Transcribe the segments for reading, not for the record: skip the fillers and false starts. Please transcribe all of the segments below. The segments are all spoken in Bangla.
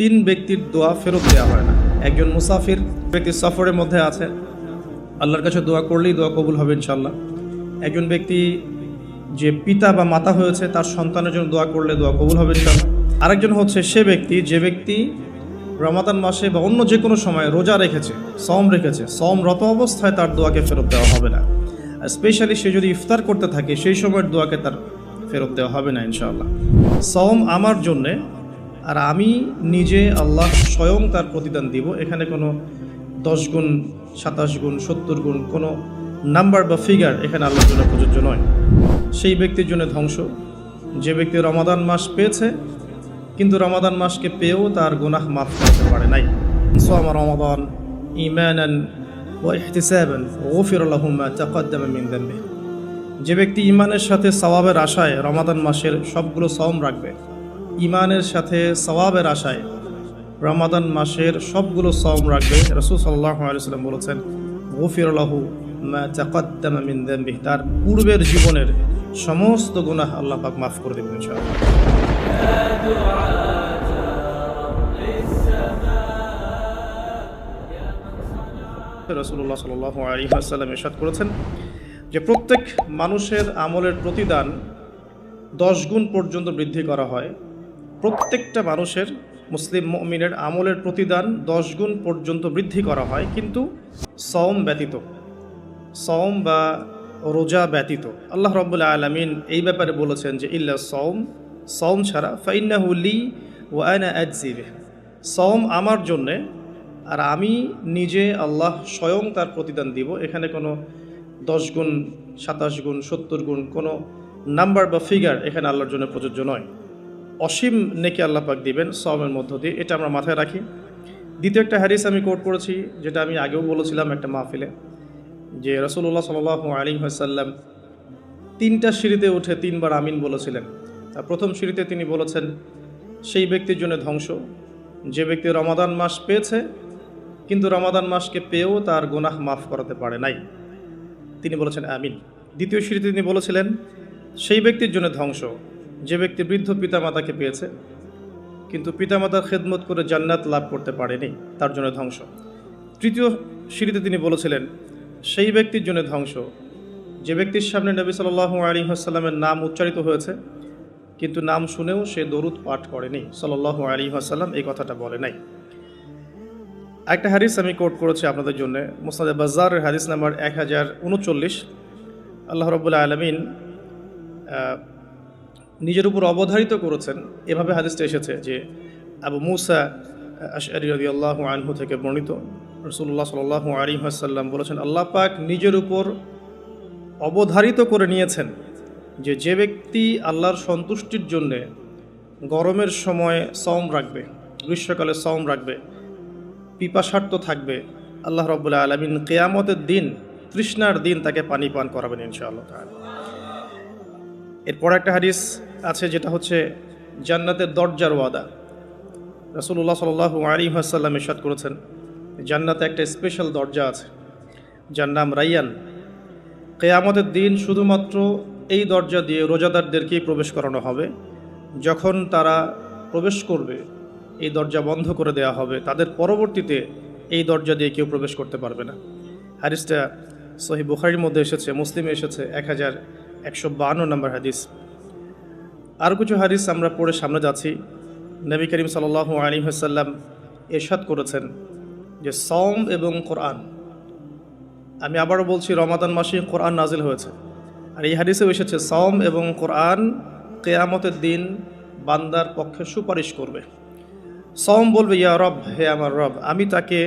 তিন ব্যক্তির দোয়া ফেরত দেওয়া হয় না। একজন মুসাফির ব্যক্তি সফরের মধ্যে আছে, আল্লাহর কাছে দোয়া করলেই দোয়া কবুল হবে ইনশাল্লাহ। একজন ব্যক্তি যে পিতা বা মাতা হয়েছে, তার সন্তানের জন্য দোয়া করলে দোয়া কবুল হবে ইনশাল্লাহ। আরেকজন হচ্ছে সে ব্যক্তি যে ব্যক্তি রমাদান মাসে বা অন্য যে কোনো সময় রোজা রেখেছে, সমরত অবস্থায় তার দোয়াকে ফেরত দেওয়া হবে না। স্পেশালি সে যদি ইফতার করতে থাকে সেই সময়ের দোয়াকে তার ফেরত দেওয়া হবে না ইনশাআল্লাহ। সওম আমার জন্যে, আর আমি নিজে আল্লাহ স্বয়ং তার প্রতিদান দিব। এখানে কোনো 10 গুণ, 27 গুণ, 70 গুণ কোনো নাম্বার বা ফিগার এখানে আল্লাহর জন্য প্রযোজ্য নয়। সেই ব্যক্তির জন্য ধ্বংস যে ব্যক্তি রমাদান মাস পেয়েছে কিন্তু রমাদান মাসকে পেয়েও তার গুনাহ মাফ করতে পারে নাই। সাওমা রমাদান ঈমানান ওয়া ইহতিসাবান গুফিরা লাহু মা তাকাদ্দামা মিন যানবিহি। যে ব্যক্তি ঈমানের সাথে সওয়াবের আশায় রমাদান মাসের সবগুলো সওম রাখবে, ঈমানের সাথে সওয়াবের আশায় রমাদান মাসের সবগুলো সওম রাখবে, রাসূল সাল্লাল্লাহু আলাইহি ওয়াসাল্লাম বলেছেন গুফিরা লাহু মা তাকাদ্দামা মিন যানবিহি, তার পূর্বের জীবনের সমস্ত গুনাহ আল্লাহ পাক মাফ করে দেবেন ইনশাআল্লাহ। রাসূলুল্লাহ সাল্লাল্লাহু আলাইহি ওয়াসাল্লাম ইরশাদ করেছেন যে প্রত্যেক মানুষের আমলের প্রতিদান 10 গুণ পর্যন্ত বৃদ্ধি করা হয়। প্রত্যেকটা মানুষের, মুসলিম মুমিনের আমলের প্রতিদান 10 গুণ পর্যন্ত বৃদ্ধি করা হয়, কিন্তু সওম ব্যতীত, সওম বা রোজা ব্যতীত। আল্লাহ রাব্বুল আলামিন এই ব্যাপারে বলেছেন যে ইল্লা সওম, সওম ছাড়া ফাইন্নাহু লি ওয়া আনা আজজি বিহি, সওম আমার জন্যে আর আমি নিজে আল্লাহ স্বয়ং তার প্রতিদান দিব। এখানে কোনো 10 গুণ, 27 গুণ, 70 গুণ কোনো নাম্বার বা ফিগার এখানে আল্লাহর জন্য প্রযোজ্য নয়। অসীম নেকি আল্লাহ পাক দিবেন সওমের মধ্য দিয়ে, এটা আমরা মাথায় রাখি। দ্বিতীয় একটা হাদিস আমি কোট করেছি, যেটা আমি আগেও বলেছিলাম একটা মাহফিলে, যে রাসূলুল্লাহ সাল্লাল্লাহু আলাইহি ওয়াসাল্লাম 3টা সিঁড়িতে উঠে 3বার আমিন বলেছিলেন। প্রথম সিঁড়িতে তিনি বলেছেন সেই ব্যক্তির জন্য ধ্বংস যে ব্যক্তি রমাদান মাস পেয়েছে কিন্তু রমাদান মাসকে পেয়েও তার গুনাহ মাফ করাতে পারে নাই, তিনি বলেছেন আমিন। দ্বিতীয় সিঁড়িতে তিনি বলেছিলেন সেই ব্যক্তির জন্য ধ্বংস যে ব্যক্তি বৃদ্ধ পিতামাতাকে পেয়েছে কিন্তু পিতামাতার খেদমত করে জান্নাত লাভ করতে পারেনি, তার জন্য ধ্বংস। তৃতীয় সিঁড়িতে তিনি বলেছিলেন সেই ব্যক্তির জন্য ধ্বংস যে ব্যক্তির সামনে নবী সাল্লাল্লাহু আলাইহি ওয়াসাল্লামের নাম উচ্চারিত হয়েছে কিন্তু নাম শুনেও সে দরুদ পাঠ করেনি, সাল্লাল্লাহু আলাইহি ওয়াসাল্লাম এই কথাটা বলে নাই। একটা হাদিস আমি কোট করেছি আপনাদের জন্য, মুসনাদে বাজ্জারের হাদিস নাম্বার 1039। আল্লাহ রাব্বুল আলামিন নিজের উপর অবধারিত করেছেন, এভাবে হাদিসটা এসেছে যে আবু মুসা আশআরী রাদিয়াল্লাহু আনহু থেকে বর্ণিত, রাসূলুল্লাহ সাল্লাল্লাহু আলাইহি ওয়াসাল্লাম বলেছেন আল্লাহ পাক নিজের উপর অবধারিত করে নিয়েছেন যে যে ব্যক্তি আল্লাহর সন্তুষ্টির জন্যে গরমের সময় সওম রাখবে, গ্রীষ্মকালে সওম রাখবে, পিপাসার্ত থাকবে, আল্লাহ রাব্বুল আলামিন কিয়ামতের দিন, তৃষ্ণার দিন তাকে পানি পান করাবেন ইনশাআল্লাহ তাআলা। এরপর একটা হাদিস আছে যেটা হচ্ছে জান্নাতের দরজার ওয়াদা। রাসূলুল্লাহ সাল্লাল্লাহু আলাইহি ওয়াসাল্লাম ইরশাদ করেছেন জান্নাতে একটা স্পেশাল দরজা আছে যার নাম রাইয়ান। কিয়ামতের দিন শুধুমাত্র এই দরজা দিয়ে রোজাদারদেরকেই প্রবেশ করানো হবে। যখন তারা প্রবেশ করবে এই দরজা বন্ধ করে দেওয়া হবে, তাদের পরবর্তীতে এই দরজা দিয়ে কেউ প্রবেশ করতে পারবে না। হাদিসটা সহিহ বুখারীর মধ্যে এসেছে, মুসলিমে এসেছে 1152 নম্বর হাদিস। আর কিছু হাদিস আমরা পড়ে সামনে যাচ্ছি। নবী করিম সাল্লাল্লাহু আলাইহি ওয়াসাল্লাম ইরশাদ করেছেন যে সওম এবং কোরআন, আমি আবারও বলছি রমাদান মাসে কোরআন নাজিল হয়েছে, আর এই হাদিসেও এসেছে সওম এবং কোরআন কিয়ামতের দিন বান্দার পক্ষে সুপারিশ করবে। সওম বলবে ইয়া রব, হে আমার রব, আমি তাকে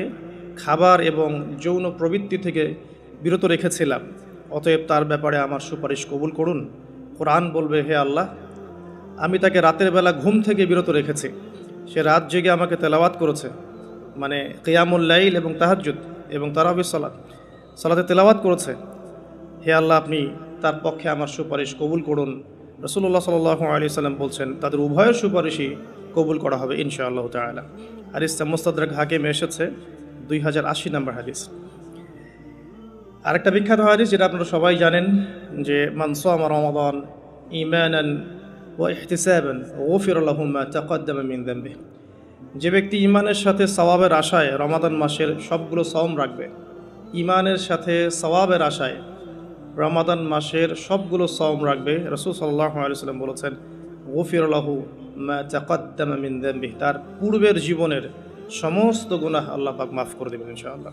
খাবার এবং যৌন প্রবৃত্তি থেকে বিরত রেখেছিলাম, অতএব তার ব্যাপারে আমার সুপারিশ কবুল করুন। কোরআন বলবে হে আল্লাহ, আমি তাকে রাতের বেলা ঘুম থেকে বিরত রেখেছি, সে রাত জেগে আমাকে তেলাওয়াত করেছে, মানে কিয়ামুল লাইল এবং তাহাজ্জুদ এবং তারাবির সালাতে তেলাওয়াত করেছে, হে আল্লাহ আপনি তার পক্ষে আমার সুপারিশ কবুল করুন। রাসূলুল্লাহ সাল্লাল্লাহু আলাইহি ওয়াসাল্লাম বলছেন তাদের উভয়ের সুপারিশই কবুল করা হবে ইনশাআল্লাহ তাআলা। হাদিসটা মুস্তাদরাক হাকিমে এসেছে 2080 নম্বর হাদিস। আরেকটা বিখ্যাত হাদিস যেটা আপনারা সবাই জানেন যে মান সামা রমাদান ঈমানান ওয়া ইহতিসাবান গুফিরা লাহু মা তাকাদ্দামা মিন যানবিহি, যে ব্যক্তি ইমানের সাথে সওয়াবের আশায় রমাদান মাসের সবগুলো সওম রাখবে, ইমানের সাথে সওয়াবের আশায় রমাদান মাসের সবগুলো সওম রাখবে, রাসূল সাল্লাল্লাহু আলাইহি ওয়াসাল্লাম বলেছেন গুফির লাহু মা তাকাদ্দামা মিন যামবিহি, তার পূর্বের জীবনের সমস্ত গুনাহ আল্লাহ পাক মাফ করে দেবেন ইনশাআল্লাহ।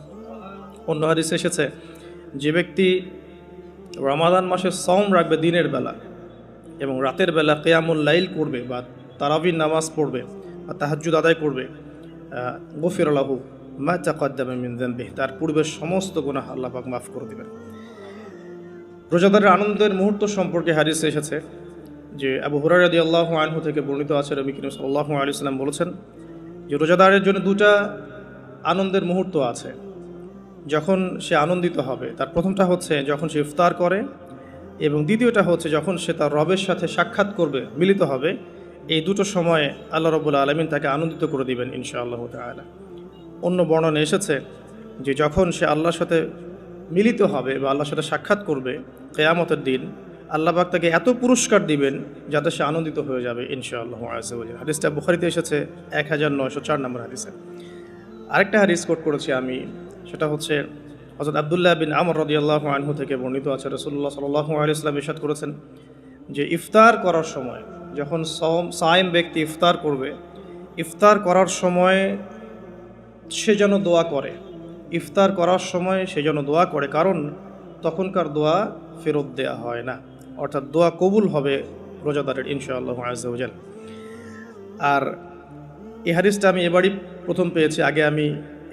অন্য হাদিসে এসেছে যে ব্যক্তি রমাদান মাসের সওম রাখবে দিনের বেলা এবং রাতের বেলা কিয়ামুল লাইল করবে বা তারাবির নামাজ পড়বে বা তাহাজ্জুদ আদায় করবে, গফির লাহু মা তাকাদ্দামা মিন যামবিহি, তার পূর্বের সমস্ত গুনাহ আল্লাহ পাক মাফ করে দেবেন। রোজাদারের আনন্দের মুহূর্ত সম্পর্কে হাদিসে এসেছে যে আবু হুরায়রা রাদিয়াল্লাহু আনহু থেকে বর্ণিত আছে, নবী করিম সাল্লাল্লাহু আলাইহি ওয়াসাল্লাম বলেছেন যে রোজাদারের জন্য দুটা আনন্দের মুহূর্ত আছে যখন সে আনন্দিত হবে। তার প্রথমটা হচ্ছে যখন সে ইফতার করে এবং দ্বিতীয়টা হচ্ছে যখন সে তার রবের সাথে সাক্ষাৎ করবে, মিলিত হবে। এই দুটো সময়ে আল্লাহ রাব্বুল আলামিন তাকে আনন্দিত করে দিবেন ইনশাআল্লাহু তাআলা। অন্য বর্ণনা এসেছে যে যখন সে আল্লাহর সাথে মিলিত হবে বা আল্লাহর সাথে সাক্ষাৎ করবে কিয়ামতের দিন, আল্লাহ পাক তাকে এত পুরস্কার দিবেন যাতে সে আনন্দিত হয়ে যাবে ইনশাআল্লাহু আযজা ওয়া জাল্লা। হাদিসটা বুখারীতে এসেছে 1904 নম্বর হাদিসে। আরেকটা হাদিস কোট করেছি আমি, সেটা হচ্ছে হযরত আব্দুল্লাহ বিন আমর রাদিয়াল্লাহু আনহু থেকে বর্ণিত আছে, রাসূলুল্লাহ সাল্লাল্লাহু আলাইহি ওয়াসাল্লাম ইরশাদ করেছেন যে ইফতার করার সময় যখন সায়েম ব্যক্তি ইফতার করবে, ইফতার করার সময় সে যেন দোয়া করে, ইফতার করার সময় সে যেন দোয়া করে, কারণ তখনকার দোয়া ফেরত দেয়া হয় না, অর্থাৎ দোয়া কবুল হবে রোজাদারের ইনশাআল্লাহু আযজা ওয়া জাল্লা। আর এই হাদিসটা আমি এবারই প্রথম পেয়েছি, আগে আমি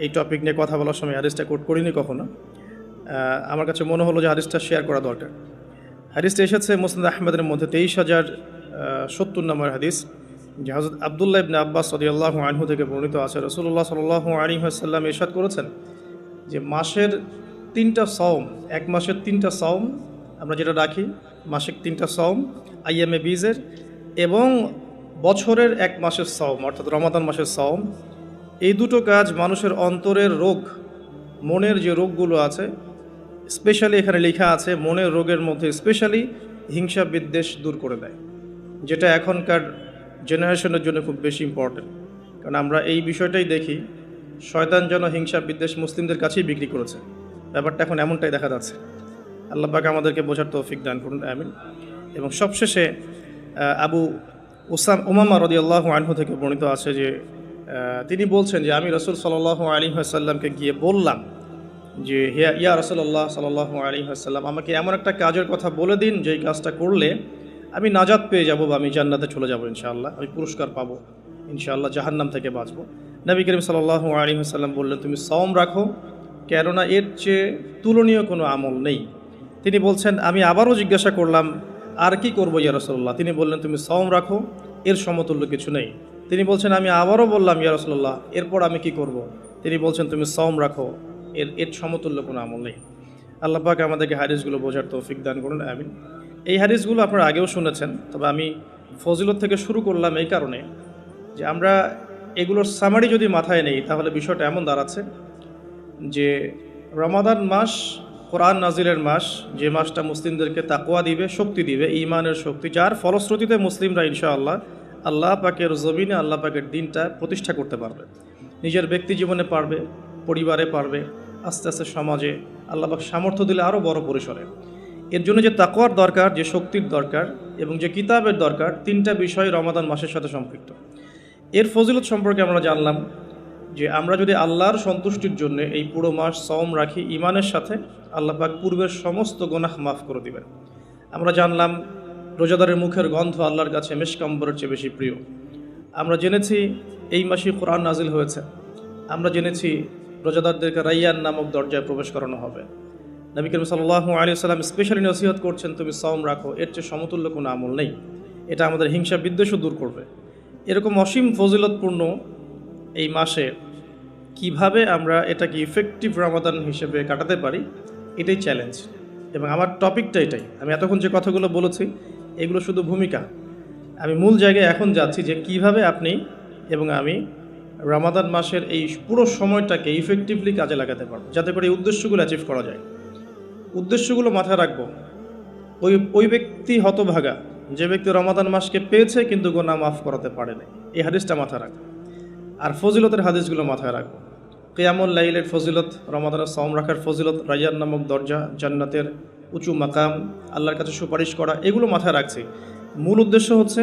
এই টপিক নিয়ে কথা বলার সময় হাদিসটা কোট করিনি কখনো। আমার কাছে মনে হলো যে হাদিসটা শেয়ার করা দরকার। হাদিসটা এসেছে মুসনাদ আহমদের মধ্যে 23,070 নম্বর হাদিস, যে হযরত আব্দুল্লাহ ইবনে আব্বাস রাদিয়াল্লাহু আনহু থেকে বর্ণিত আছে, রাসূলুল্লাহ সাল্লাল্লাহু আলাইহি ওয়াসাল্লাম ইরশাদ করেছেন যে মাসের 3টা সওম, এক মাসের 3টা সওম আমরা যেটা রাখি, মাসিক 3টা সওম আইয়ামে বীজের, এবং বছরের এক মাসের সওম অর্থাৎ রমাদান মাসের সওম, এই দুটো কাজ মানুষের অন্তরের রোগ, মনের যে রোগগুলো আছে, স্পেশালি এখানে লেখা আছে মনের রোগের মধ্যে স্পেশালি হিংসা বিদ্বেষ দূর করে দেয়, যেটা এখনকার জেনারেশনের জন্য খুব বেশি ইম্পর্টেন্ট। কারণ আমরা এই বিষয়টাই দেখি, শয়তান যেন হিংসা বিদ্বেষ মুসলিমদের কাছেই বিক্রি করেছে, ব্যাপারটা এখন এমনটাই দেখা যাচ্ছে। আল্লাহ পাক আমাদেরকে বোঝার তৌফিক দান করুন, আমিন। এবং সবশেষে আবু উমামা রাদিয়াল্লাহু আনহু থেকে বর্ণিত আছে যে তিনি বলছেন যে আমি রাসূল সাল্লাল্লাহু আলাইহি ওয়াসাল্লামকে গিয়ে বললাম যে ইয়া রাসূলুল্লাহ সাল্লাল্লাহু আলাইহি ওয়াসাল্লাম, আমাকে এমন একটা কাজের কথা বলে দিন যেই কাজটা করলে আমি নাজাত পেয়ে যাব বা আমি জান্নাতে চলে যাব ইনশাআল্লাহ, আমি পুরস্কার পাবো ইনশাআল্লাহ, জাহান্নাম থেকে বাঁচবো। নবী করিম সাল্লাল্লাহু আলাইহি ওয়াসাল্লাম বললেন তুমি সওম রাখো, কেননা এর চেয়ে তুলনীয় কোনো আমল নেই। তিনি বলছেন আমি আবারও জিজ্ঞাসা করলাম আর কি করবো ইয়া রাসূলুল্লাহ, তিনি বললেন তুমি সওম রাখো, এর সমতুল্য কিছু নেই। তিনি বলছেন আমি আবারও বললাম ইয়া রাসূলুল্লাহ, এরপর আমি কি করব? তিনি বলছেন তুমি সওম রাখো, এর সমতুল্য কোনো আমল নেই। আল্লাহ পাক আমাদেরকে হাদিসগুলো বোঝার তৌফিক দান করুন, আমিন। এই হাদিসগুলো আপনারা আগেও শুনেছেন, তবে আমি ফজিলত থেকে শুরু করলাম এই কারণে যে আমরা এগুলোর সামারি যদি মাথায় নেই তাহলে বিষয়টা এমন দাঁড়াচ্ছে যে রমাদান মাস কোরআন নাজিলের মাস, যে মাসটা মুসলিমদেরকে তাকওয়া দিবে, শক্তি দিবে, ঈমানের শক্তি, যার ফলশ্রুতিতে মুসলিমরা ইনশাআল্লাহ আল্লাহ পাকের জমিনে আল্লাহ পাকের দিনটা প্রতিষ্ঠা করতে পারবে, নিজের ব্যক্তি জীবনে পারবে, পরিবারে পারবে, আস্তে আস্তে সমাজে আল্লাহ পাক সামর্থ্য দিলে আরও বড় পরিসরে। এর জন্য যে তাকওয়ার দরকার, যে শক্তির দরকার এবং যে কিতাবের দরকার, 3টা বিষয় রমাদান মাসের সাথে সম্পৃক্ত। এর ফজিলত সম্পর্কে আমরা জানলাম যে আমরা যদি আল্লাহর সন্তুষ্টির জন্য এই পুরো মাস সওম রাখি ঈমানের সাথে, আল্লাহ পাক পূর্বের সমস্ত গুনাহ মাফ করে দিবেন। আমরা জানলাম রোজাদারের মুখের গন্ধ আল্লাহর কাছে মিশক আম্বরের চেয়ে বেশি প্রিয়। আমরা জেনেছি এই মাসে কোরআন নাজিল হয়েছে। আমরা জেনেছি রোজাদারদেরকে রাইয়ান নামক দরজায় প্রবেশ করানো হবে। নবী করিম সাল্লাল্লাহু আলাইহি ওয়াসাল্লাম স্পেশালি নসিহত করছেন তুমি সওম রাখো, এর চেয়ে সমতুল্য কোনো আমল নেই, এটা আমাদের হিংসা বিদ্বেষও দূর করবে। এরকম অসীম ফজিলতপূর্ণ এই মাসে কিভাবে আমরা এটাকে ইফেক্টিভ রমাদান হিসেবে কাটাতে পারি, এটাই চ্যালেঞ্জ। এবং আমার টপিকটা এটাই। আমি এতক্ষণ যে কথাগুলো বলেছি এগুলো শুধু ভূমিকা, আমি মূল জায়গায় এখন যাচ্ছি যে কিভাবে আপনি এবং আমি রমাদান মাসের এই পুরো সময়টাকে ইফেক্টিভলি কাজে লাগাতে পারবো, যাতে করে এই উদ্দেশ্যগুলো অ্যাচিভ করা যায়। উদ্দেশ্যগুলো মাথায় রাখবো। ওই ব্যক্তি হতভাগা যে ব্যক্তি রমাদান মাসকে পেয়েছে কিন্তু গুনাহ মাফ করাতে পারে না, এই হাদিসটা মাথায় রাখবো। আর ফজিলতের হাদিসগুলো মাথায় রাখবো। কিয়ামুল লাইলের ফজিলত, রমাদানের সাওম রাখার ফজিলত, রাইয়ান নামক দরজা, জান্নাতের উঁচু মাকাম, আল্লাহর কাছে সুপারিশ করা, এগুলো মাথায় রাখছি। মূল উদ্দেশ্য হচ্ছে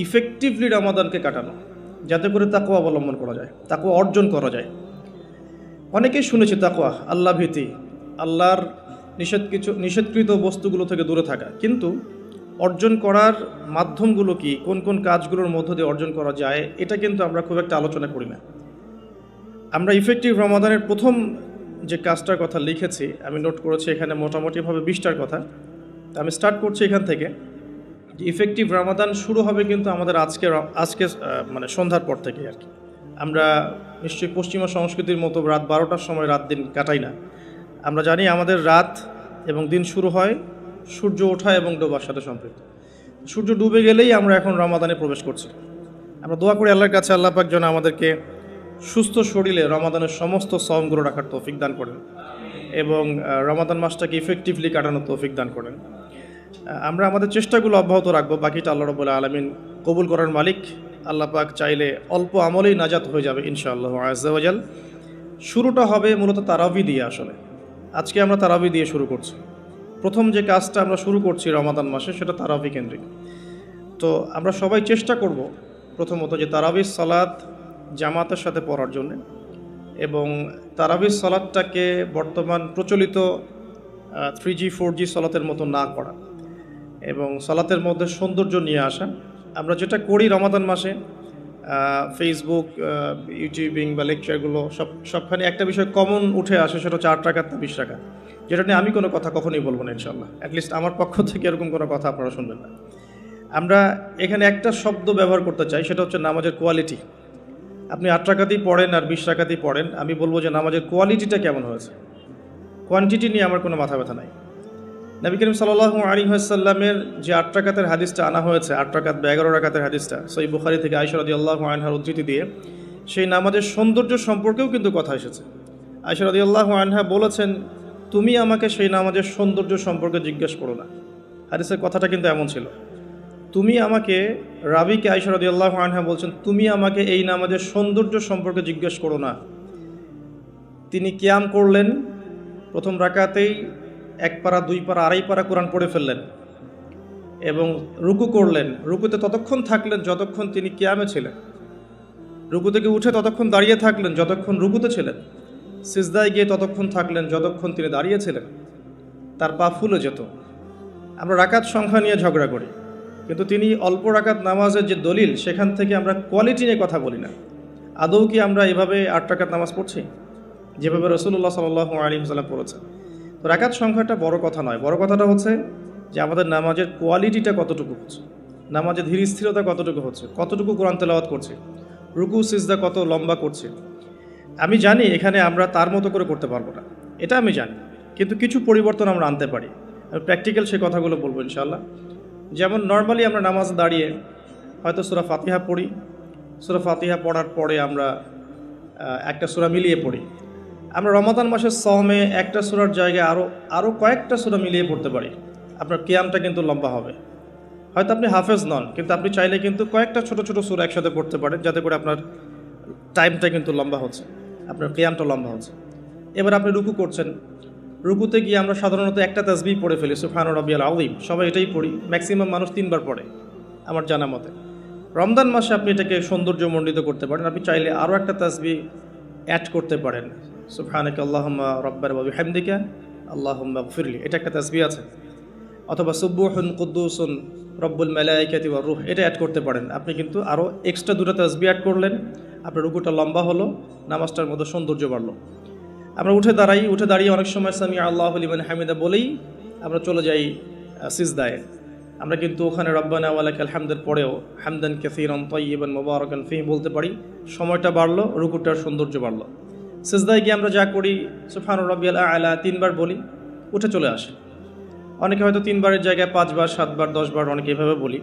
ইফেক্টিভলি রমাদানকে কাটানো, যাতে করে তাকওয়া অবলম্বন করা যায়, তাকওয়া অর্জন করা যায়। অনেকেই শুনেছি তাকওয়া, আল্লাহ ভীতি, আল্লাহর নিষেধকৃত বস্তুগুলো থেকে দূরে থাকা, কিন্তু অর্জন করার মাধ্যমগুলো কি, কোন কোন কাজগুলোর মধ্য দিয়ে অর্জন করা যায়, এটা কিন্তু আমরা খুব একটা আলোচনা করি না। আমরা ইফেক্টিভ রমাদানের প্রথম যে কাজটার কথা লিখেছি, আমি নোট করেছি এখানে মোটামুটিভাবে 20টার কথা। আমি স্টার্ট করছি এখান থেকে যে ইফেক্টিভ রমাদান শুরু হবে কিন্তু আমাদের আজকে মানে সন্ধ্যার পর থেকে আর কি। আমরা নিশ্চয়ই পশ্চিমা সংস্কৃতির মতো রাত 12টার সময় রাত দিন কাটাই না। আমরা জানি আমাদের রাত এবং দিন শুরু হয় সূর্য ওঠা এবং ডোবার সাথে সম্পৃক্ত। সূর্য ডুবে গেলেই আমরা এখন রমাদানে প্রবেশ করছি। আমরা দোয়া করি আল্লাহর কাছে, আল্লাহ পাক যেন আমাদেরকে সুস্থ শরীরে রমাদানের সমস্ত সওমগুলো রাখার তৌফিক দান করেন এবং রমাদান মাসটাকে ইফেক্টিভলি কাটানোর তৌফিক দান করেন। আমরা আমাদের চেষ্টাগুলো অব্যাহত রাখবো, বাকিটা আল্লাহ রাব্বুল আলামিন কবুল করার মালিক। আল্লাহ পাক চাইলে অল্প আমলেই নাজাত হয়ে যাবে ইনশাআল্লাহ আজ্জা ওয়া জাল। শুরুটা হবে মূলত তারাবি দিয়ে। আসলে আজকে আমরা তারাবি দিয়ে শুরু করছি। প্রথম যে কাজটা আমরা শুরু করছি রমাদান মাসে, সেটা তারাবি কেন্দ্রিক। তো আমরা সবাই চেষ্টা করব প্রথমত যে তারাবির সালাত জামাতের সাথে পড়ার জন্য, এবং তারাবির সালাতটাকে বর্তমান প্রচলিত 3G 4G সালাতের মতো না করা এবং সালাতের মধ্যে সৌন্দর্য নিয়ে আসা। আমরা যেটা করি রমাদান মাসে, ফেসবুক, ইউটিউবিং বা লেকচারগুলো সবখানে একটা বিষয় কমন উঠে আসে, সেটা হচ্ছে 8 রাকাত না 20 রাকাত, যেটা নিয়ে আমি কোনো কথা কখনোই বলবো না ইনশাল্লাহ। অ্যাটলিস্ট আমার পক্ষ থেকে এরকম কোনো কথা আপনারা শুনবেন না। আমরা এখানে একটা শব্দ ব্যবহার করতে চাই, সেটা হচ্ছে নামাজের কোয়ালিটি। আপনি 8 রাকাতই পড়েন আর 20 রাকাতই পড়েন, আমি বলবো যে নামাজের কোয়ালিটিটা কেমন হয়েছে। কোয়ান্টিটি নিয়ে আমার কোনো মাথা ব্যথা নাই। নবী করিম সাল্লাল্লাহু আলাইহি ওয়াসাল্লামের যে 8 রাকাতের হাদিসটা আনা হয়েছে, 8 রাকাত বা 11 রাকাতের হাদিসটা সহিহ বুখারী থেকে আয়েশা রাদিয়াল্লাহু আনহার উদ্ধৃতি দিয়ে, সেই নামাজের সৌন্দর্য সম্পর্কেও কিন্তু কথা এসেছে। আয়েশা রাদিয়াল্লাহু আনহা বলেছেন, তুমি আমাকে সেই নামাজের সৌন্দর্য সম্পর্কে জিজ্ঞেস করো না। হাদিসের কথাটা কিন্তু এমন ছিল, তুমি আমাকে, রাবিকে আয়েশা রাদিয়াল্লাহু আনহা বলছেন, তুমি আমাকে এই নামাজের সৌন্দর্য সম্পর্কে জিজ্ঞেস করো না। তিনি কিয়াম করলেন, প্রথম রাকাতেই 1 পারা 2 পারা 2.5 পারা কোরআন পড়ে ফেললেন এবং রুকু করলেন। রুকুতে ততক্ষণ থাকলেন যতক্ষণ তিনি কিয়ামে ছিলেন। রুকু থেকে উঠে ততক্ষণ দাঁড়িয়ে থাকলেন যতক্ষণ রুকুতে ছিলেন। সিজদায় গিয়ে ততক্ষণ থাকলেন যতক্ষণ তিনি দাঁড়িয়েছিলেন। তার পা ফুলে যেত। আমরা রাকাত সংখ্যা নিয়ে ঝগড়া করি, কিন্তু তিনি অল্প রাকাত নামাজের যে দলিল, সেখান থেকে আমরা কোয়ালিটি নিয়ে কথা বলি না। আদৌ কি আমরা এভাবে 8 রাকাত নামাজ পড়ছি যেভাবে রাসূলুল্লাহ সাল্লাল্লাহু আলাইহি ওয়াসাল্লাম পড়েছেন? তো রাকাত সংখ্যাটা বড় কথা নয়, বড় কথাটা হচ্ছে যে আমাদের নামাজের কোয়ালিটিটা কতটুকু হচ্ছে, নামাজের ধীর স্থিরতা কতটুকু হচ্ছে, কতটুকু কোরআন তেলাওয়াত করছে, রুকু সিজদা কত লম্বা করছে। আমি জানি এখানে আমরা তার মতো করে করতে পারবো না, এটা আমি জানি, কিন্তু কিছু পরিবর্তন আমরা আনতে পারি। আমি প্র্যাকটিক্যাল সেই কথাগুলো বলবো ইনশাআল্লাহ। যেমন নর্মালি আমরা নামাজ দাঁড়িয়ে হয়তো সূরা ফাতিহা পড়ি, সূরা ফাতিহা পড়ার পরে আমরা একটা সূরা মিলিয়ে পড়ি। আমরা রমাদান মাসের সওমে একটা সূরার জায়গায় আরও কয়েকটা সূরা মিলিয়ে পড়তে পারি। আপনার কিয়ামটা কিন্তু লম্বা হবে। হয়তো আপনি হাফেজ নন, কিন্তু আপনি চাইলে কিন্তু কয়েকটা ছোট ছোট সূরা একসাথে পড়তে পারেন, যাতে করে আপনার টাইমটা কিন্তু লম্বা হচ্ছে, আপনার কিয়ামটা লম্বা হচ্ছে। এবার আপনি রুকু করছেন, রুকুতে গিয়ে আমরা সাধারণত একটা তাসবিহ পড়ে ফেলি, সুবহান রাব্বিয়াল আযীম, সবাই এটাই পড়ি। ম্যাক্সিমাম মানুষ 3 বার পড়ে আমার জানা মতে। রমজান মাসে আপনি এটাকে সৌন্দর্যমণ্ডিত করতে পারেন। আপনি চাইলে আরও একটা তাসবিহ অ্যাড করতে পারেন, সুবহানাকা আল্লাহুম্মা রাব্বানা ওয়া বিহামদিকা আল্লাহুম্মা গফিরলি, এটা একটা তাসবিহ আছে। অথবা সুবহুন কুদ্দুসুন রব্বুল মালাইকাতি ওয়ার রূহ, এটা অ্যাড করতে পারেন। আপনি কিন্তু আরও এক্সট্রা 2টা তাসবিহ অ্যাড করলেন, আপনার রুকুটা লম্বা হলো, নামাজটার মধ্যে সৌন্দর্য বাড়লো। আমরা উঠে দাঁড়িয়ে অনেক সময় সামি আল্লাহু লিমান হামিদা বলেই আমরা চলে যাই সিজদায়। আমরা কিন্তু ওখানে রব্বানা ওয়া লাকাল হামদের পরেও হামদান কাসীরান তাইয়িবান মুবারাকান ফীহি বলতে পারি। সময়টা বাড়লো, রুকুটার সৌন্দর্য বাড়লো। সিজদায় গিয়ে আমরা যা করি সুবহান রাব্বিয়াল আ'লা 3 বার বলি, উঠে চলে আসে। অনেকে হয়তো 3 বারের জায়গায় 5 বার 7 বার 10 বার অনেকে এভাবে বলি।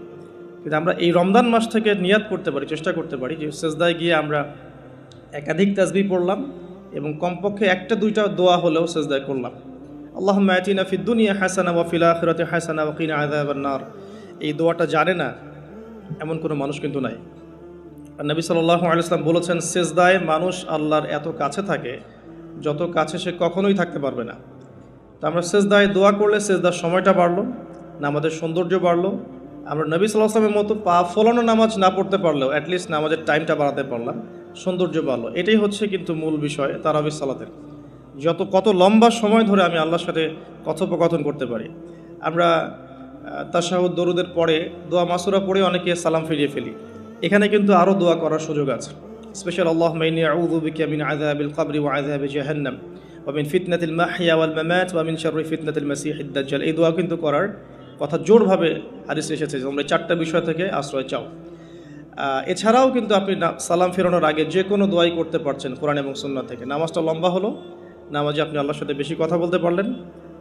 কিন্তু আমরা এই রমজান মাস থেকে নিয়াত করতে পারি, চেষ্টা করতে পারি যে সিজদায় গিয়ে আমরা একাধিক তাসবিহ পড়লাম এবং কমপক্ষে 1-2টা দোয়া হলেও সিজদায় করলাম। আল্লাহুম্মা আতিনা ফিদ দুনিয়া হাসানা ওয়া ফিল আখিরাতি হাসানা ওয়া কিনা আযাবান নার। এই দোয়াটা জানে না এমন কোনো মানুষ কিন্তু নাই। নবী সাল্লাল্লাহু আলাইহি ওয়াসাল্লাম বলেছেন, সেজদায় মানুষ আল্লাহর এত কাছে থাকে যত কাছে সে কখনোই থাকতে পারবে না। তো আমরা সেজদায় দোয়া করলে সেজদার সময়টা বাড়লো, নামাজের সৌন্দর্য বাড়লো। আমরা নবী সাল্লাল্লাহু আলাইহি ওয়াসাল্লামের মতো পা ফলানো নামাজ না পড়তে পারলেও অ্যাটলিস্ট নামাজের টাইমটা বাড়াতে পারলাম, সৌন্দর্য বাড়লো। এটাই হচ্ছে কিন্তু মূল বিষয় তারাবির সালাতের। কত লম্বা সময় ধরে আমি আল্লাহর সাথে কথোপকথন করতে পারি। আমরা তাশাহুদ দরুদের পরে দোয়া মাসুরা পড়ে অনেকে সালাম ফিরিয়ে ফেলি। এখানে কিন্তু আরও দোয়া করার সুযোগ আছে। স্পেশাল আল্লাহুম্মা ইন্নী আউযু বিকা মিন আযাবিল কবরি ওয়া আযাবি জাহান্নাম ওয়া মিন ফিতনাতিল মাহইয়া ওয়াল মামাত ওয়া মিন শাররি ফিতনাতিল মাসিহিদ দাজ্জাল। এই দোয়া কিন্তু করার কথা জোরভাবে হাদিসে এসেছে যে তোমরা চারটা বিষয় থেকে আশ্রয় চাও। এছাড়াও কিন্তু আপনি সালাম ফেরানোর আগে যে কোনো দোয়াই করতে পারছেন কোরআন এবং সুন্নাহ থেকে। নামাজটা লম্বা হলো, নামাজে আপনি আল্লাহর সাথে বেশি কথা বলতে পারলেন,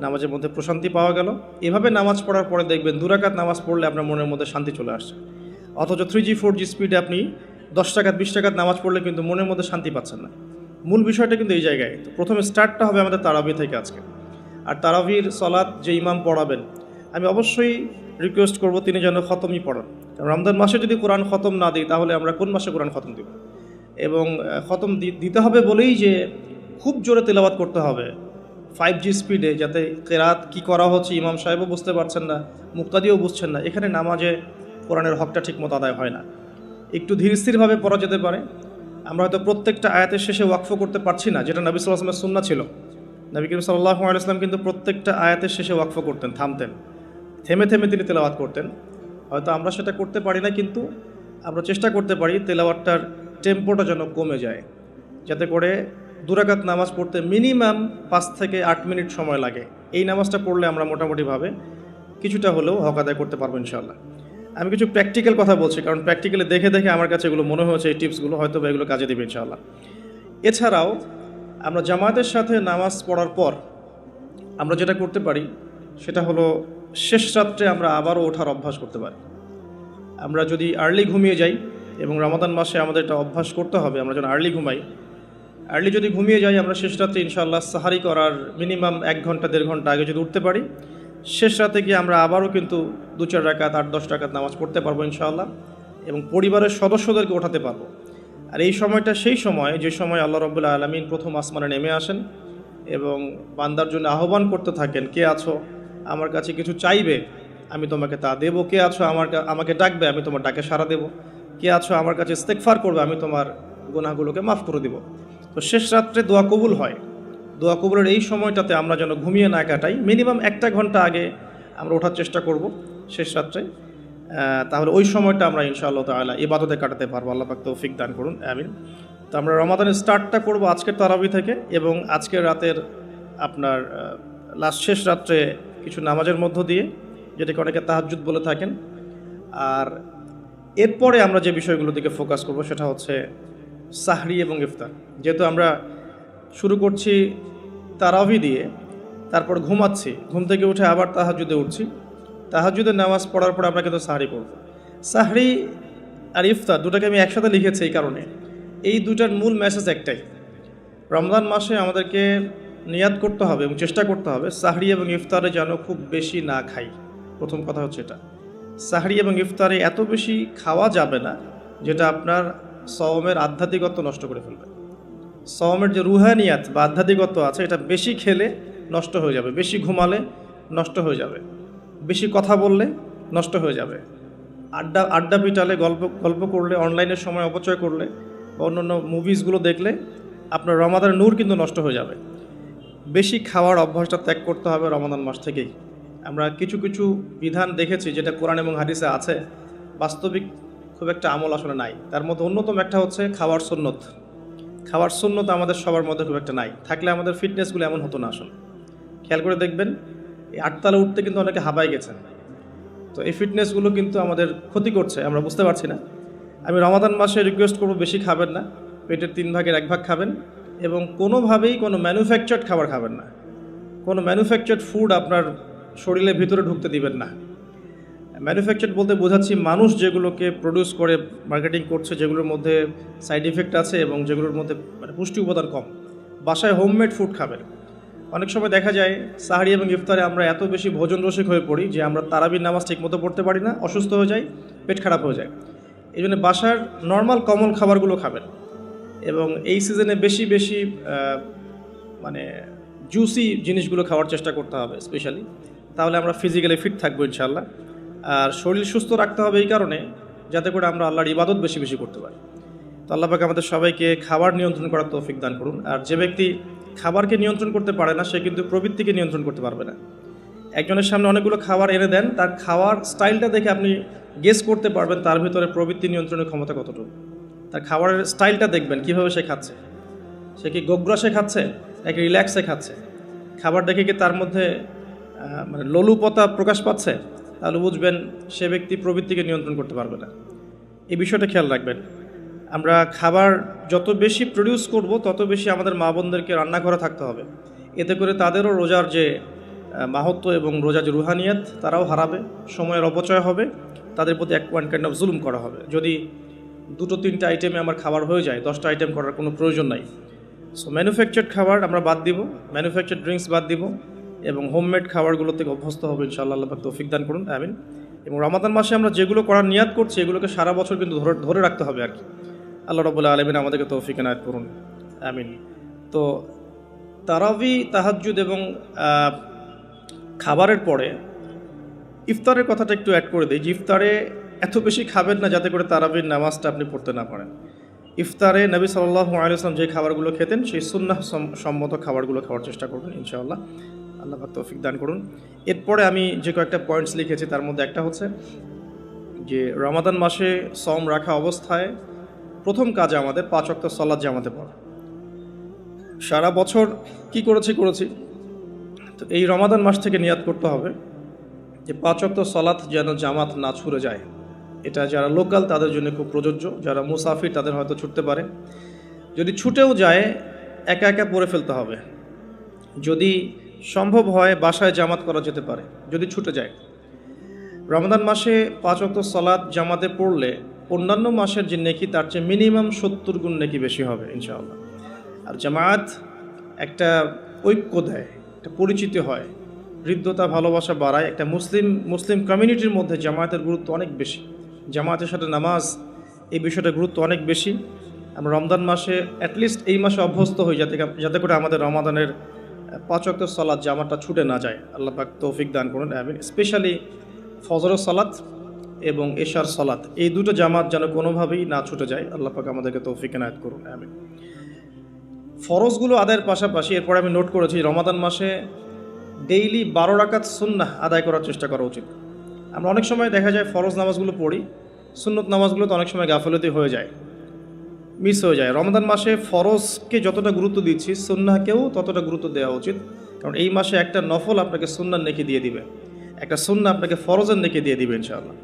নামাজের মধ্যে প্রশান্তি পাওয়া গেল। এভাবে নামাজ পড়ার পরে দেখবেন 2 রাকাত নামাজ পড়লে আপনার মনের মধ্যে শান্তি চলে আসছে। অথচ 3G 4G স্পিডে আপনি 10 রাকাত 20 রাকাত নামাজ পড়লে কিন্তু মনের মধ্যে শান্তি পাচ্ছেন না। মূল বিষয়টা কিন্তু এই জায়গায়। তো প্রথমে স্টার্টটা হবে আমাদের তারাবি থেকে আজকে। আর তারাবির সলাৎ যে ইমাম পড়াবেন, আমি অবশ্যই রিকোয়েস্ট করব তিনি যেন খতমই পড়ান। রমজান মাসে যদি কোরআন খতম না দিই তাহলে আমরা কোন মাসে কোরআন খতম দিব? এবং খতম দিতে হবে বলেই যে খুব জোরে তেলাওয়াত করতে হবে 5G স্পিডে, যাতে কেরাত কি করা হচ্ছে ইমাম সাহেবও বুঝতে পারছেন না, মুক্তাদিও বুঝছেন না। এখানে নামাজে কোরআনের হকটা ঠিকমতো আদায় হয় না। একটু ধীর স্থিরভাবে পড়া যেতে পারে। আমরা হয়তো প্রত্যেকটা আয়াতের শেষে ওয়াকফ করতে পারছি না, যেটা নবী সাল্লাল্লাহু আলাইহি ওয়াসাল্লামের সুন্নাহ ছিল। নবী করিম সাল্লাল্লাহু আলাইহি ওয়াসাল্লাম কিন্তু প্রত্যেকটা আয়াতের শেষে ওয়াকফ করতেন, থামতেন, থেমে থেমে তিনি তেলাওয়াত করতেন। হয়তো আমরা সেটা করতে পারি না, কিন্তু আমরা চেষ্টা করতে পারি তেলাওয়াতটার টেম্পোটা যেন কমে যায়, যাতে করে 2 রাকাত নামাজ পড়তে মিনিমাম 5 থেকে 8 মিনিট সময় লাগে। এই নামাজটা পড়লে আমরা মোটামুটিভাবে কিছুটা হলেও হক আদায় করতে পারবো ইনশাআল্লাহ। আমি কিছু প্র্যাকটিক্যাল কথা বলছি, কারণ প্র্যাকটিক্যালি দেখে দেখে আমার কাছে এগুলো মনে হয়েছে, এই টিপসগুলো হয়তো বা এগুলো কাজে দেবে ইনশাআল্লাহ। এছাড়াও আমরা জামাতের সাথে নামাজ পড়ার পর আমরা যেটা করতে পারি সেটা হলো শেষ রাত্রে আমরা আবারও ওঠার অভ্যাস করতে পারি। আমরা যদি আর্লি ঘুমিয়ে যাই, এবং রমাদান মাসে আমাদের এটা অভ্যাস করতে হবে, আমরা যেন আর্লি ঘুমাই। আর্লি যদি ঘুমিয়ে যাই আমরা শেষ রাত্রে ইনশাআল্লাহ সাহারি করার মিনিমাম 1 ঘন্টা 1.5 ঘন্টা আগে যদি উঠতে পারি, শেষ রাতে গিয়ে আমরা আবারও কিন্তু 2-4 রাকাত 8-10 রাকাত নামাজ পড়তে পারবো ইনশাআল্লাহ, এবং পরিবারের সদস্যদেরকে ওঠাতে পারবো। আর এই সময়টা সেই সময় যে সময় আল্লাহ রাব্বুল আলামিন প্রথম আসমানে নেমে আসেন এবং বান্দার জন্য আহ্বান করতে থাকেন, কে আছো আমার কাছে কিছু চাইবে আমি তোমাকে তা দেব, কে আছো আমাকে ডাকবে আমি তোমার ডাকে সাড়া দেব, কে আছো আমার কাছে ইস্তেগফার করবে আমি তোমার গুনাহগুলোকে মাফ করে দেব। তো শেষ রাত্রে দোয়া কবুল হয়। দোয়া কবুলের এই সময়টাতে আমরা যেন ঘুমিয়ে না কাটাই, মিনিমাম 1 ঘন্টা আগে আমরা ওঠার চেষ্টা করব শেষ রাত্রে। তাহলে ওই সময়টা আমরা ইনশাআল্লাহ তাআলা ইবাদতে কাটাতে পারবো। আল্লাহ পাক তৌফিক দান করুন, আমিন। তো আমরা রমাদানের স্টার্টটা করব আজকের তারাবি থেকে, এবং আজকের রাতের আপনার শেষ রাত্রে কিছু নামাজের মধ্য দিয়ে, যেটাকে অনেকে তাহাজ্জুদ বলে থাকেন। আর এরপরে আমরা যে বিষয়গুলোর দিকে ফোকাস করব সেটা হচ্ছে সাহরি এবং ইফতার। যেহেতু আমরা শুরু করছি তারাবি দিয়ে, তারপর ঘুমাচ্ছি, ঘুম থেকে উঠে আবার তাহাজ্জুদে উঠছি, তাহাজ্জুদের নামাজ পড়ার পর আমরা কিন্তু সাহরি করব। সাহরি আর ইফতার দুটাকে আমি একসাথে লিখেছি এই কারণে, এই দুটার মূল মেসেজ একটাই। রমজান মাসে আমাদেরকে নিয়াত করতে হবে এবং চেষ্টা করতে হবে সাহরি এবং ইফতারে যেন খুব বেশি না খাই। প্রথম কথা হচ্ছে এটা, সাহরি এবং ইফতারে এত বেশি খাওয়া যাবে না যেটা আপনার সওমের আধ্যাত্মিকত্ব নষ্ট করে ফেলবে। সওমের যে রুহানিয়াত বা আধ্যাত্মিকত্ব আছে এটা বেশি খেলে নষ্ট হয়ে যাবে, বেশি ঘুমালে নষ্ট হয়ে যাবে, বেশি কথা বললে নষ্ট হয়ে যাবে, আড্ডা পিটালে গল্প করলে, অনলাইনের সময় অপচয় করলে বা অন্যান্য মুভিজগুলো দেখলে আপনার রমাদানের নূর কিন্তু নষ্ট হয়ে যাবে। বেশি খাওয়ার অভ্যাসটা ত্যাগ করতে হবে রমাদান মাস থেকেই। আমরা কিছু কিছু বিধান দেখেছি যেটা কোরআন এবং হাদিসে আছে, বাস্তবিক খুব একটা আমল আসলে নাই। তার মধ্যে অন্যতম একটা হচ্ছে খাওয়ার সুন্নত। খাওয়ার সুন্নত আমাদের সবার মধ্যে খুব একটা নাই, থাকলে আমাদের ফিটনেসগুলো এমন হতো না আসলে। খেয়াল করে দেখবেন এই 8 তলা উঠতে কিন্তু অনেকে হাবায় গেছেন। তো এই ফিটনেসগুলো কিন্তু আমাদের ক্ষতি করছে, আমরা বুঝতে পারছি না। আমি রমাদান মাসে রিকোয়েস্ট করব বেশি খাবেন না, পেটের 3 ভাগের 1 ভাগ খাবেন, এবং কোনোভাবেই কোনো ম্যানুফ্যাকচার্ড খাবার খাবেন না। কোনো ম্যানুফ্যাকচার্ড ফুড আপনার শরীরের ভিতরে ঢুকতে দিবেন না। ম্যানুফ্যাকচার্ড বলতে বোঝাচ্ছি মানুষ যেগুলোকে প্রডিউস করে মার্কেটিং করছে, যেগুলোর মধ্যে সাইড ইফেক্ট আছে এবং যেগুলোর মধ্যে পুষ্টি উপাদান কম। বাসায় হোমমেড ফুড খাবেন। অনেক সময় দেখা যায় সাহরি এবং ইফতারে আমরা এত বেশি ভোজন রসিক হয়ে পড়ি যে আমরা তারাবির নামাজ ঠিকমতো পড়তে পারি না, অসুস্থ হয়ে যাই, পেট খারাপ হয়ে যায়। এই জন্য বাসার নর্মাল কমন খাবারগুলো খাবেন এবং এই সিজনে বেশি বেশি মানে জুসি জিনিসগুলো খাওয়ার চেষ্টা করতে হবে স্পেশালি, তাহলে আমরা ফিজিক্যালি ফিট থাকবো ইনশাআল্লাহ। আর শরীর সুস্থ রাখতে হবে এই কারণে যাতে করে আমরা আল্লাহর ইবাদত বেশি বেশি করতে পারি। তো আল্লাহ পাক আমাদের সবাইকে খাবার নিয়ন্ত্রণ করার তৌফিক দান করুন। আর যে ব্যক্তি খাবারকে নিয়ন্ত্রণ করতে পারে না সে কিন্তু প্রবৃত্তিকে নিয়ন্ত্রণ করতে পারবে না। একজনের সামনে অনেকগুলো খাবার এনে দেন, তার খাওয়ার স্টাইলটা দেখে আপনি গেস করতে পারবেন তার ভিতরে প্রবৃত্তি নিয়ন্ত্রণের ক্ষমতা কতটুকু। তার খাবারের স্টাইলটা দেখবেন কীভাবে সে খাচ্ছে, সে কি গোগ্রাসে খাচ্ছে নাকি রিল্যাক্সে খাচ্ছে, খাবার দেখে কি তার মধ্যে মানে লোলুপতা প্রকাশ পাচ্ছে, তাহলে বুঝবেন সে ব্যক্তি প্রবৃত্তিকে নিয়ন্ত্রণ করতে পারবে না। এই বিষয়টা খেয়াল রাখবেন। আমরা খাবার যত বেশি প্রডিউস করব তত বেশি আমাদের মা বোনদেরকে রান্না করে থাকতে হবে, এতে করে তাদেরও রোজার যে মাহাত্ম্য এবং রোজার যে রুহানিয়াত তারাও হারাবে, সময়ের অপচয় হবে, তাদের প্রতি ওয়ান কাইন্ড অফ জুলুম করা হবে। যদি 2-3টা আইটেমে আমার খাবার হয়ে যায়, 10টা আইটেম করার কোনো প্রয়োজন নাই। সো ম্যানুফ্যাকচার্ড খাবার আমরা বাদ দিব, ম্যানুফ্যাকচার্ড ড্রিঙ্কস বাদ দিব এবং হোমমেড খাবারগুলো থেকে অভ্যস্ত হবে ইনশাআল্লাহ। আল্লাহ পাক তৌফিক দান করুন, আমিন। এবং রমাদান মাসে আমরা যেগুলো করার নিয়াত করছি এগুলোকে সারা বছর কিন্তু ধরে রাখতে হবে আর কি। আল্লাহ রাব্বুল আলামিন আমাদেরকে তৌফিক এনায়েত করুন, আমিন। তো তারাবি, তাহাজ্জুদ এবং খাবারের পরে ইফতারের কথাটা একটু অ্যাড করে দিই যে ইফতারে এত বেশি খাবেন না যাতে করে তারাবির নামাজটা আপনি পড়তে না পারেন। ইফতারে নবী সাল্লাল্লাহু আলাইহি ওয়াসাল্লাম যে খাবারগুলো খেতেন সেই সুন্নাহ সম্মত খাবারগুলো খাওয়ার চেষ্টা করবেন ইনশাআল্লাহ। আল্লাহ পাক তৌফিক দান করুন। এরপরে আমি যে কয়েকটা পয়েন্টস লিখেছি তার মধ্যে একটা হচ্ছে যে রমাদান মাসে সওম রাখা অবস্থায় প্রথম কাজ আমাদের 5 ওয়াক্ত সালাত জামাতে পড়া। সারা বছর কি করেছি, তো এই রমাদান মাস থেকে নিয়াত করতে হবে যে 5 ওয়াক্ত সালাত যেন জামাত না ছুটে যায়। এটা যারা লোকাল তাদের জন্য খুব প্রযোজ্য, যারা মুসাফির তাদের হয়তো ছুটতে পারে। যদি ছুটেও যায় একা একা পড়ে ফেলতে হবে। যদি সম্ভব হয় বাসায় জামাত করা যেতে পারে যদি ছুটে যায়। রমাদান মাসে 5 ওয়াক্ত সালাত জামাতে পড়লে অন্যান্য মাসের যে নেকি তার চেয়ে মিনিমাম 70 গুণ নেকি বেশি হবে ইনশাআল্লাহ। আর জামাত একটা ঐক্য দেয়, একটা পরিচিতি হয়, হৃদ্যতা ভালোবাসা বাড়ায়। একটা মুসলিম কমিউনিটির মধ্যে জামায়াতের গুরুত্ব অনেক বেশি, জামায়াতের সাথে নামাজ এই বিষয়টার গুরুত্ব অনেক বেশি। আমরা রমজান মাসে অ্যাটলিস্ট এই মাসে অভ্যস্ত হই যাতে করে আমাদের রমাদানের 5 ওয়াক্ত সালাত জামাতটা ছুটে না যায়। আল্লাহ পাক তৌফিক দান করুন, আমিন। স্পেশালি ফজরের সালাত এবং এশার সালাত এই দুটো জামাত যেন কোনোভাবেই না ছুটে যায়। আল্লাহ পাক আমাদেরকে তৌফিক এনায়েত করুন, আমিন। ফরজগুলো আদায়ের পাশাপাশি এরপরে আমি নোট করেছি রমাদান মাসে ডেইলি 12 রাকাত সুন্নাহ আদায় করার চেষ্টা করা উচিত। আমরা অনেক সময় দেখা যায় ফরজ নামাজগুলো পড়ি, সুন্নত নামাজগুলো তো অনেক সময় গাফলতি হয়ে যায়, মিস হয়ে যায়। রমাদান মাসে ফরজকে যতটা গুরুত্ব দিচ্ছি সুন্নাহকেও ততটা গুরুত্ব দেওয়া উচিত, কারণ এই মাসে একটা নফল আপনাকে সুন্নার নেকি দিয়ে দিবে, একটা সুন্নাহ আপনাকে ফরজের নেকি দিয়ে দিবে ইনশাআল্লাহ।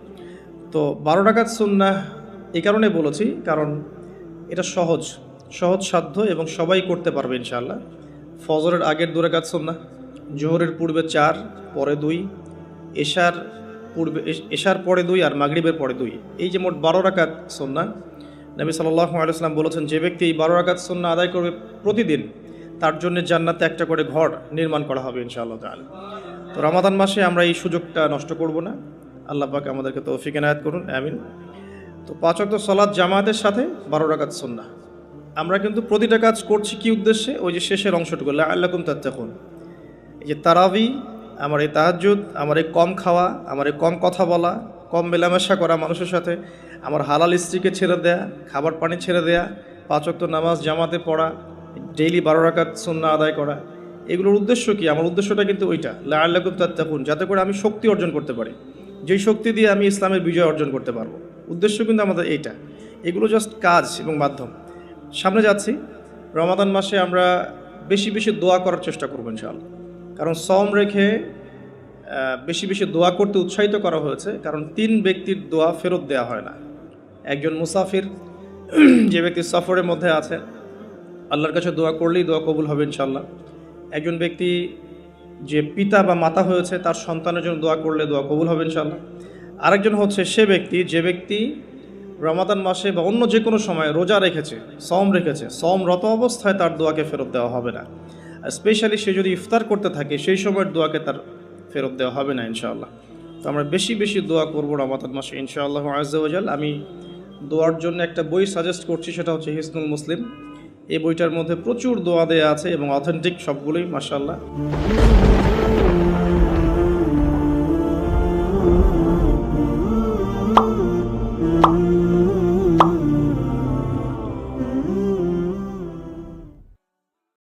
তো 12 রাকাত সুন্নাহ এই কারণে বলেছি কারণ এটা সহজ সাধ্য এবং সবাই করতে পারবে ইনশাআল্লাহ। ফজরের আগের 2 রাকাত সুন্নাহ, জোহরের পূর্বে 4, পরে 2, এশার পরে 2 আর মাগরিবের পরে 2, এই যে মোট 12 রাকাত সুন্নাহ। নবী সাল্লাল্লাহু আলাইহি ওয়াসাল্লাম বলেছেন যে ব্যক্তি এই 12 রাকাত সুন্নাহ আদায় করবে প্রতিদিন তার জন্য জান্নাতে একটা করে ঘর নির্মাণ করা হবে ইনশাআল্লাহ তাআলা। তো রমাদান মাসে আমরা এই সুযোগটা নষ্ট করব না। আল্লাহ পাক আমাদেরকে তৌফিক এনায়েত করুন, আমিন। তো 5 ওয়াক্ত সালাত জামাতের সাথে 12 রাকাত সুন্নাহ আমরা কিন্তু প্রতিটা কাজ করছি কি উদ্দেশ্যে? ওই যে শেষের অংশটুকু লাআল্লাকুম তাত্তাকুন, এই যে তারাবি, আমার এই তাহাজ্জুদ, আমার এই কম খাওয়া, আমার এই কম কথা বলা, কম মেলামেশা করা মানুষের সাথে, আমার হালাল স্ত্রীকে ছেড়ে দেয়া, খাবার পানি ছেড়ে দেয়া, 5 ওয়াক্ত নামাজ জামাতে পড়া, ডেইলি 12 রাকাত সুন্নাহ আদায় করা, এগুলোর উদ্দেশ্য কি? আমার উদ্দেশ্যটা কিন্তু ওইটা লাআল্লাকুম তাত্তাকুন, যাতে করে আমি শক্তি অর্জন করতে পারি, যেই শক্তি দিয়ে আমি ইসলামের বিজয় অর্জন করতে পারবো। উদ্দেশ্য কিন্তু আমাদের এইটা। এগুলো জাস্ট কাজ এবং মাধ্যম। সামনে যাচ্ছি, রমাদান মাসে আমরা বেশি বেশি দোয়া করার চেষ্টা করবো ইনশাআল্লাহ, কারণ সওম রেখে বেশি বেশি দোয়া করতে উৎসাহিত করা হয়েছে, কারণ 3 ব্যক্তির দোয়া ফেরত দেওয়া হয় না। একজন মুসাফির, যে ব্যক্তি সফরের মধ্যে আছে, আল্লাহর কাছে দোয়া করলেই দোয়া কবুল হবে ইনশাআল্লাহ। একজন ব্যক্তি যে পিতা বা মাতা হয়েছে তার সন্তানের জন্য দোয়া করলে দোয়া কবুল হবে ইনশাআল্লাহ। আরেকজন হচ্ছে সে ব্যক্তি যে ব্যক্তি রমাদান মাসে বা অন্য যে কোনো সময় রোজা রেখেছে, সওম রেখেছে, সওমরত অবস্থায় তার দোয়াকে ফেরত দেওয়া হবে না। স্পেশালি সে যদি ইফতার করতে থাকে সেই সময়ের দোয়াকে তার ফেরত দেওয়া হবে না ইনশাআল্লাহ। তো আমরা বেশি বেশি দোয়া করবো রমাদান মাসে ইনশাআল্লাহ আজ্জা ওয়া জাল। আমি দোয়ার জন্য একটা বই সাজেস্ট করছি, সেটা হচ্ছে হিসনুল মুসলিম। এই বইটার মধ্যে প্রচুর দোয়া দেয়া আছে এবং অথেন্টিক সবগুলোই, মাশাআল্লাহ।